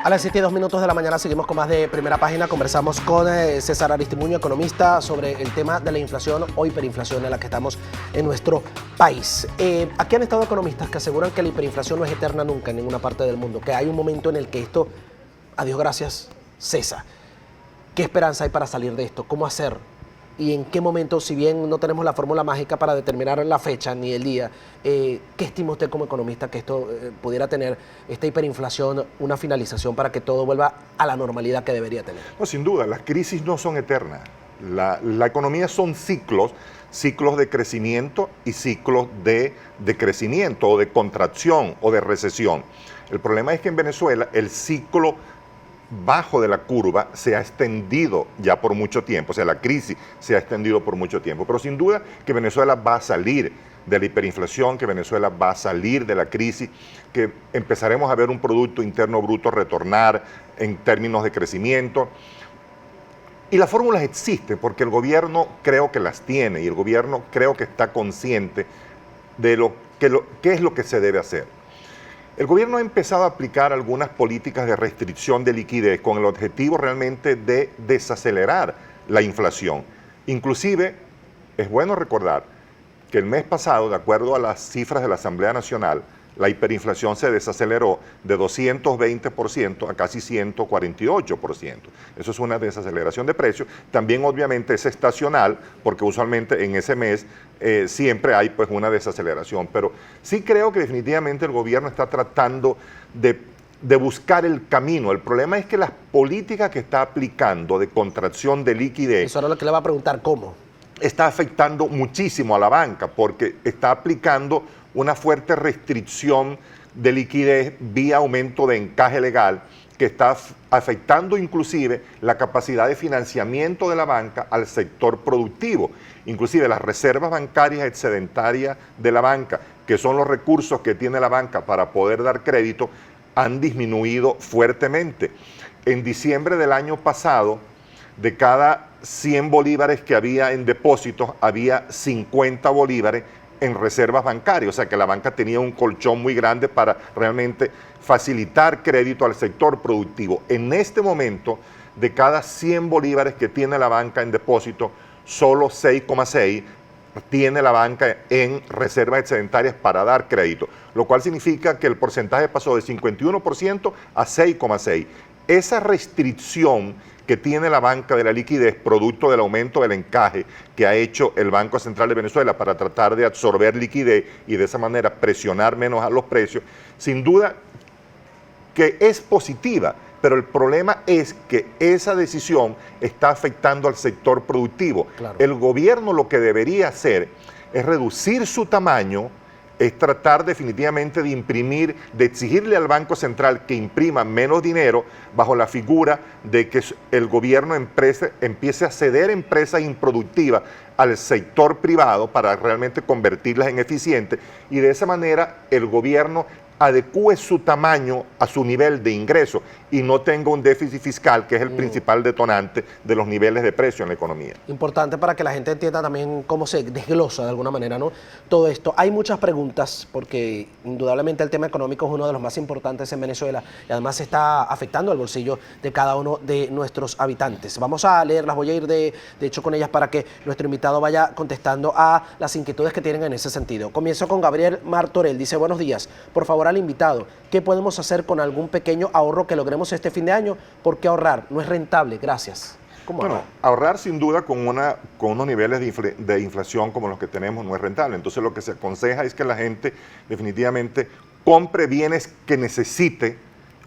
A las 7:02 de la mañana seguimos con más de Primera Página. Conversamos con César Aristimuño, economista, sobre el tema de la inflación o hiperinflación en la que estamos en nuestro país. Aquí han estado economistas que aseguran que la hiperinflación no es eterna nunca en ninguna parte del mundo, que hay un momento en el que esto, a Dios gracias, cesa. ¿Qué esperanza hay para salir de esto? ¿Cómo hacer? ¿Y en qué momento, si bien no tenemos la fórmula mágica para determinar la fecha ni el día, qué estima usted como economista que esto pudiera tener, esta hiperinflación, una finalización para que todo vuelva a la normalidad que debería tener? No, sin duda, las crisis no son eternas. La economía son ciclos de crecimiento y ciclos de decrecimiento o de contracción o de recesión. El problema es que en Venezuela el ciclo bajo de la curva se ha extendido ya por mucho tiempo, o sea, la crisis se ha extendido por mucho tiempo, pero sin duda que Venezuela va a salir de la hiperinflación, que Venezuela va a salir de la crisis, que empezaremos a ver un Producto Interno Bruto retornar en términos de crecimiento. Y las fórmulas existen porque el gobierno creo que las tiene y el gobierno creo que está consciente de qué es lo que se debe hacer. El gobierno ha empezado a aplicar algunas políticas de restricción de liquidez con el objetivo realmente de desacelerar la inflación. Inclusive, es bueno recordar que el mes pasado, de acuerdo a las cifras de la Asamblea Nacional, la hiperinflación se desaceleró de 220% a casi 148%. Eso es una desaceleración de precios. También obviamente es estacional, porque usualmente en ese mes siempre hay pues una desaceleración. Pero sí creo que definitivamente el gobierno está tratando de buscar el camino. El problema es que las políticas que está aplicando de contracción de liquidez... Eso era lo que le va a preguntar, ¿cómo? Está afectando muchísimo a la banca, porque está aplicando una fuerte restricción de liquidez vía aumento de encaje legal que está afectando inclusive la capacidad de financiamiento de la banca al sector productivo. Inclusive las reservas bancarias excedentarias de la banca, que son los recursos que tiene la banca para poder dar crédito, han disminuido fuertemente. En diciembre del año pasado, de cada 100 bolívares que había en depósitos, había 50 bolívares en reservas bancarias, o sea que la banca tenía un colchón muy grande para realmente facilitar crédito al sector productivo. En este momento, de cada 100 bolívares que tiene la banca en depósito, solo 6,6 tiene la banca en reservas excedentarias para dar crédito, lo cual significa que el porcentaje pasó de 51% a 6,6%. Esa restricción que tiene la banca de la liquidez, producto del aumento del encaje que ha hecho el Banco Central de Venezuela para tratar de absorber liquidez y de esa manera presionar menos a los precios, sin duda que es positiva, pero el problema es que esa decisión está afectando al sector productivo. Claro. El gobierno lo que debería hacer es reducir su tamaño, es tratar definitivamente de imprimir, de exigirle al Banco Central que imprima menos dinero bajo la figura de que el gobierno empiece a ceder empresas improductivas al sector privado para realmente convertirlas en eficientes y de esa manera el gobierno adecúe su tamaño a su nivel de ingreso y no tenga un déficit fiscal que es el principal detonante de los niveles de precio en la economía. Importante para que la gente entienda también cómo se desglosa de alguna manera, ¿no? Todo esto. Hay muchas preguntas porque indudablemente el tema económico es uno de los más importantes en Venezuela y además está afectando al bolsillo de cada uno de nuestros habitantes. Vamos a leerlas, voy a ir de hecho con ellas para que nuestro invitado vaya contestando a las inquietudes que tienen en ese sentido. Comienzo con Gabriel Martorell, dice: buenos días, por favor al invitado, ¿qué podemos hacer con algún pequeño ahorro que logremos este fin de año? ¿Por qué ahorrar? No es rentable, gracias. ¿Cómo bueno, ahorrar sin duda con unos niveles de inflación como los que tenemos no es rentable. Entonces lo que se aconseja es que la gente definitivamente compre bienes que necesite,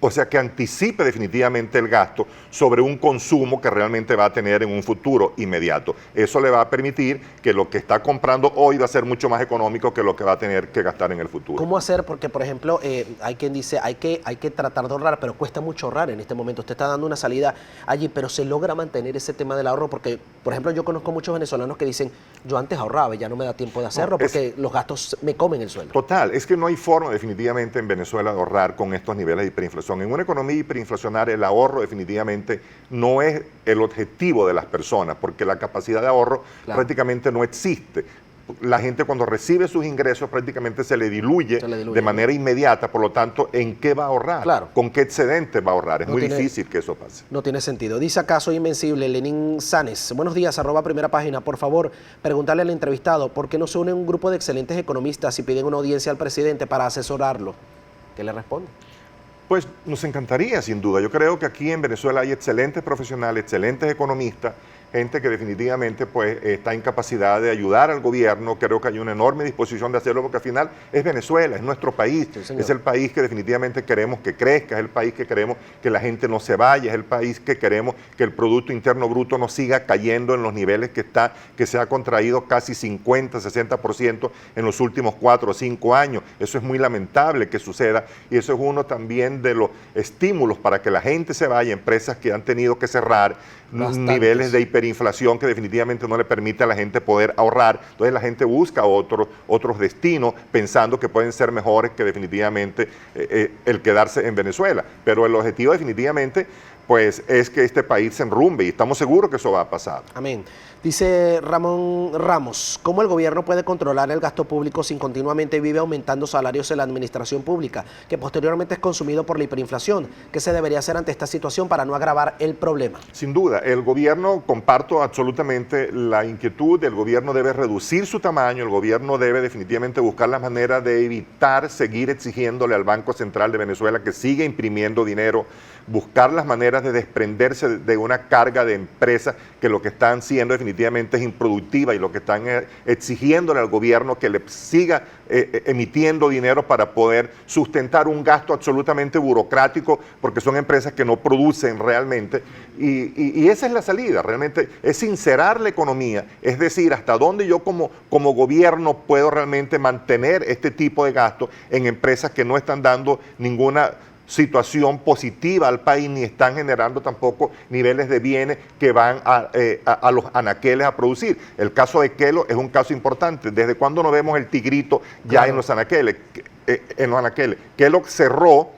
o sea, que anticipe definitivamente el gasto sobre un consumo que realmente va a tener en un futuro inmediato. Eso le va a permitir que lo que está comprando hoy va a ser mucho más económico que lo que va a tener que gastar en el futuro. ¿Cómo hacer? Porque, por ejemplo, hay quien dice, hay que tratar de ahorrar, pero cuesta mucho ahorrar en este momento. Usted está dando una salida allí, pero se logra mantener ese tema del ahorro, porque, por ejemplo, yo conozco muchos venezolanos que dicen, yo antes ahorraba y ya no me da tiempo de hacerlo porque los gastos me comen el sueldo. Total, es que no hay forma definitivamente en Venezuela de ahorrar con estos niveles de hiperinflación. En una economía hiperinflacionaria el ahorro definitivamente no es el objetivo de las personas porque la capacidad de ahorro prácticamente no existe. la gente cuando recibe sus ingresos prácticamente se le diluye de manera inmediata, por lo tanto, ¿en qué va a ahorrar? Claro. ¿Con qué excedente va a ahorrar? Es muy difícil que eso pase. No tiene sentido. Dice acá, soy invencible, Lenín Sanes. Buenos días, @primera página. Por favor, preguntarle al entrevistado, ¿por qué no se une un grupo de excelentes economistas y piden una audiencia al presidente para asesorarlo? ¿Qué le responde? Pues nos encantaría, sin duda. Yo creo que aquí en Venezuela hay excelentes profesionales, excelentes economistas, gente que definitivamente pues está en capacidad de ayudar al gobierno. Creo que hay una enorme disposición de hacerlo porque al final es Venezuela, es nuestro país, sí, es el país que definitivamente queremos que crezca, es el país que queremos que la gente no se vaya, es el país que queremos que el Producto Interno Bruto no siga cayendo en los niveles que está, que se ha contraído casi 50, 60% en los últimos 4 o 5 años. Eso es muy lamentable que suceda y eso es uno también de los estímulos para que la gente se vaya, empresas que han tenido que cerrar, niveles de hiperinflación que definitivamente no le permite a la gente poder ahorrar. Entonces la gente busca otros destinos pensando que pueden ser mejores que definitivamente el quedarse en Venezuela. Pero el objetivo definitivamente pues es que este país se enrumbe y estamos seguros que eso va a pasar. Amén. Dice Ramón Ramos, ¿cómo el gobierno puede controlar el gasto público si continuamente vive aumentando salarios en la administración pública, que posteriormente es consumido por la hiperinflación? ¿Qué se debería hacer ante esta situación para no agravar el problema? Sin duda, el gobierno, comparto absolutamente la inquietud, el gobierno debe reducir su tamaño, el gobierno debe definitivamente buscar la manera de evitar seguir exigiéndole al Banco Central de Venezuela que siga imprimiendo dinero, buscar las maneras de desprenderse de una carga de empresas que lo que están haciendo definitivamente es improductiva y lo que están exigiéndole al gobierno que le siga emitiendo dinero para poder sustentar un gasto absolutamente burocrático porque son empresas que no producen realmente y esa es la salida, realmente es sincerar la economía, es decir, hasta dónde yo como gobierno puedo realmente mantener este tipo de gastos en empresas que no están dando ninguna situación positiva al país, ni están generando tampoco niveles de bienes que van a los anaqueles a producir. El caso de Kelo es un caso importante. ¿Desde cuándo no vemos el tigrito ya claro. en los anaqueles? Kelo cerró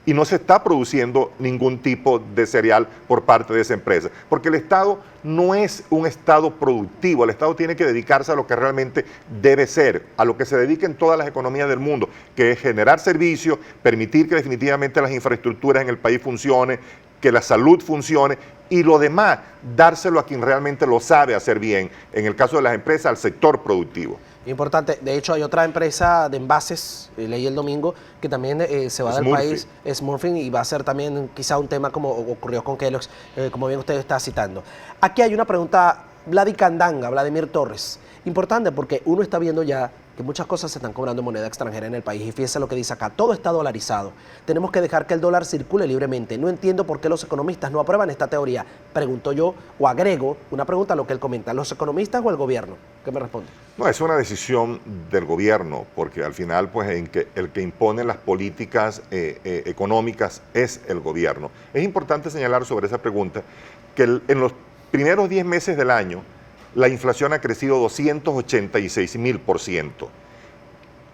y no se está produciendo ningún tipo de cereal por parte de esa empresa, porque el Estado no es un Estado productivo, el Estado tiene que dedicarse a lo que realmente debe ser, a lo que se dedica en todas las economías del mundo, que es generar servicios, permitir que definitivamente las infraestructuras en el país funcionen, que la salud funcione y lo demás, dárselo a quien realmente lo sabe hacer bien, en el caso de las empresas, al sector productivo. Importante, de hecho hay otra empresa de envases, leí el domingo, que también se va del país, Smurfing, y va a ser también quizá un tema como ocurrió con Kellogg's, como bien usted está citando. Aquí hay una pregunta, Vladimir Torres, importante porque uno está viendo ya que muchas cosas se están cobrando en moneda extranjera en el país y fíjese lo que dice acá, todo está dolarizado, tenemos que dejar que el dólar circule libremente, no entiendo por qué los economistas no aprueban esta teoría, pregunto yo o agrego una pregunta a lo que él comenta, ¿los economistas o el gobierno? ¿Qué me responde? No, es una decisión del gobierno, porque al final pues el que impone las políticas económicas es el gobierno. Es importante señalar sobre esa pregunta que en los primeros 10 meses del año la inflación ha crecido 286.000%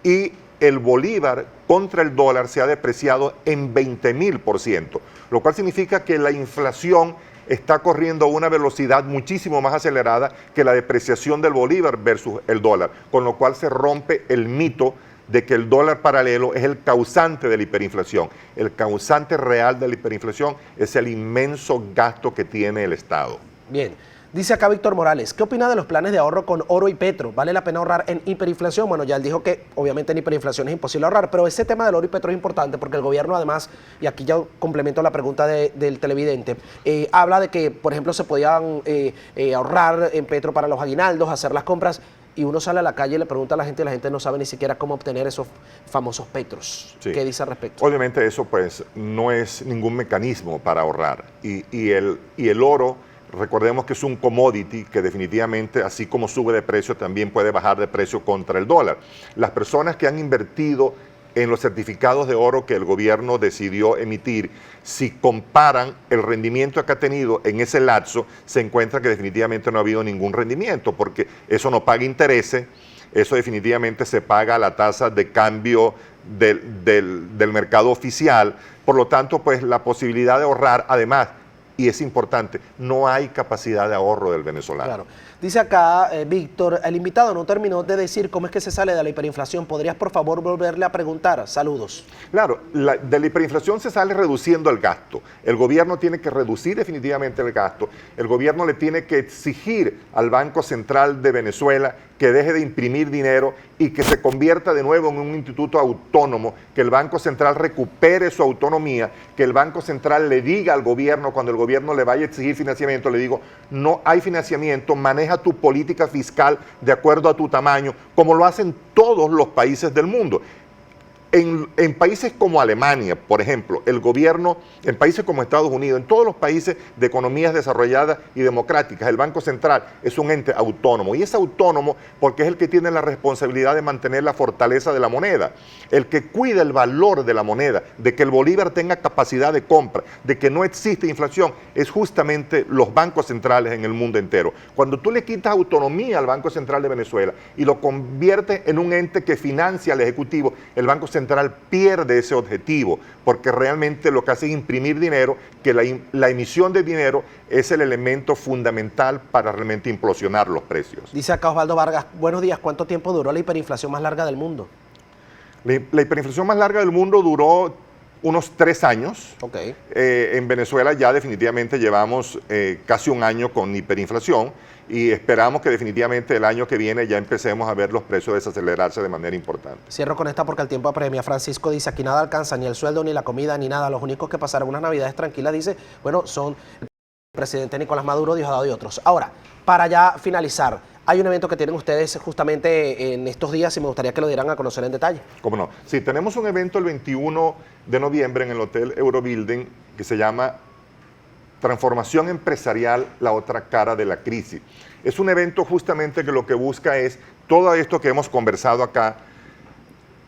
y el bolívar contra el dólar se ha depreciado en 20.000%, lo cual significa que la inflación está corriendo a una velocidad muchísimo más acelerada que la depreciación del bolívar versus el dólar, con lo cual se rompe el mito de que el dólar paralelo es el causante de la hiperinflación. El causante real de la hiperinflación es el inmenso gasto que tiene el Estado. Bien. Dice acá Víctor Morales, ¿qué opina de los planes de ahorro con oro y petro? ¿Vale la pena ahorrar en hiperinflación? Bueno, ya él dijo que obviamente en hiperinflación es imposible ahorrar, pero ese tema del oro y petro es importante porque el gobierno además, y aquí ya complemento la pregunta del televidente, habla de que, por ejemplo, se podían ahorrar en petro para los aguinaldos, hacer las compras, y uno sale a la calle y le pregunta a la gente y la gente no sabe ni siquiera cómo obtener esos famosos petros. Sí. ¿Qué dice al respecto? Obviamente eso pues no es ningún mecanismo para ahorrar y el oro, recordemos que es un commodity que definitivamente, así como sube de precio, también puede bajar de precio contra el dólar. Las personas que han invertido en los certificados de oro que el gobierno decidió emitir, si comparan el rendimiento que ha tenido en ese lapso, se encuentra que definitivamente no ha habido ningún rendimiento, porque eso no paga intereses, eso definitivamente se paga a la tasa de cambio del mercado oficial. Por lo tanto, pues la posibilidad de ahorrar, además, y es importante, no hay capacidad de ahorro del venezolano. Claro. Dice acá, Víctor, el invitado no terminó de decir cómo es que se sale de la hiperinflación. ¿Podrías, por favor, volverle a preguntar? Saludos. Claro, de la hiperinflación se sale reduciendo el gasto. El gobierno tiene que reducir definitivamente el gasto. El gobierno le tiene que exigir al Banco Central de Venezuela que deje de imprimir dinero y que se convierta de nuevo en un instituto autónomo, que el Banco Central recupere su autonomía, que el Banco Central le diga al gobierno, cuando el gobierno le vaya a exigir financiamiento, le digo, no hay financiamiento, maneja tu política fiscal de acuerdo a tu tamaño, como lo hacen todos los países del mundo. En países como Alemania, por ejemplo, el gobierno, en países como Estados Unidos, en todos los países de economías desarrolladas y democráticas, el Banco Central es un ente autónomo. Y es autónomo porque es el que tiene la responsabilidad de mantener la fortaleza de la moneda, el que cuida el valor de la moneda, de que el bolívar tenga capacidad de compra, de que no existe inflación, es justamente los bancos centrales en el mundo entero. Cuando tú le quitas autonomía al Banco Central de Venezuela y lo conviertes en un ente que financia al Ejecutivo, el Banco Central pierde ese objetivo, porque realmente lo que hace es imprimir dinero, que la emisión de dinero es el elemento fundamental para realmente implosionar los precios. Dice acá Osvaldo Vargas, buenos días, ¿cuánto tiempo duró la hiperinflación más larga del mundo? La hiperinflación más larga del mundo duró unos 3 años. Okay. En Venezuela ya definitivamente llevamos casi un año con hiperinflación y esperamos que definitivamente el año que viene ya empecemos a ver los precios desacelerarse de manera importante. Cierro con esta porque el tiempo apremia. Francisco dice, aquí nada alcanza, ni el sueldo, ni la comida, ni nada. Los únicos que pasarán unas navidades tranquilas, dice, bueno, son el presidente Nicolás Maduro, Diosdado y otros. Ahora, para ya finalizar, hay un evento que tienen ustedes justamente en estos días y me gustaría que lo dieran a conocer en detalle. ¿Cómo no? Sí, tenemos un evento el 21 de noviembre en el Hotel Eurobuilding que se llama Transformación Empresarial, la otra cara de la crisis. Es un evento justamente que lo que busca es todo esto que hemos conversado acá,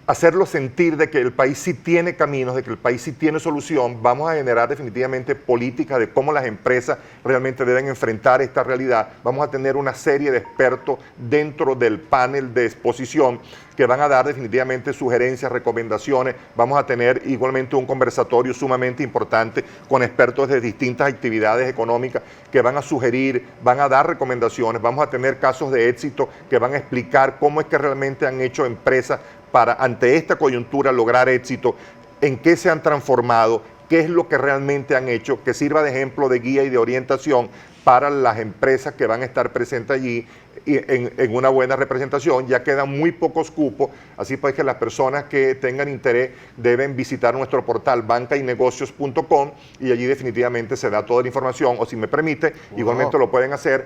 hacerlo sentir de que el país sí tiene caminos, de que el país sí tiene solución. Vamos a generar definitivamente políticas de cómo las empresas realmente deben enfrentar esta realidad. Vamos a tener una serie de expertos dentro del panel de exposición que van a dar definitivamente sugerencias, recomendaciones. Vamos a tener igualmente un conversatorio sumamente importante con expertos de distintas actividades económicas que van a sugerir, van a dar recomendaciones. Vamos a tener casos de éxito que van a explicar cómo es que realmente han hecho empresas para, ante esta coyuntura, lograr éxito, en qué se han transformado, qué es lo que realmente han hecho, que sirva de ejemplo, de guía y de orientación para las empresas que van a estar presentes allí en una buena representación. Ya quedan muy pocos cupos, así pues que las personas que tengan interés deben visitar nuestro portal bancaynegocios.com y allí definitivamente se da toda la información, o si me permite, igualmente lo pueden hacer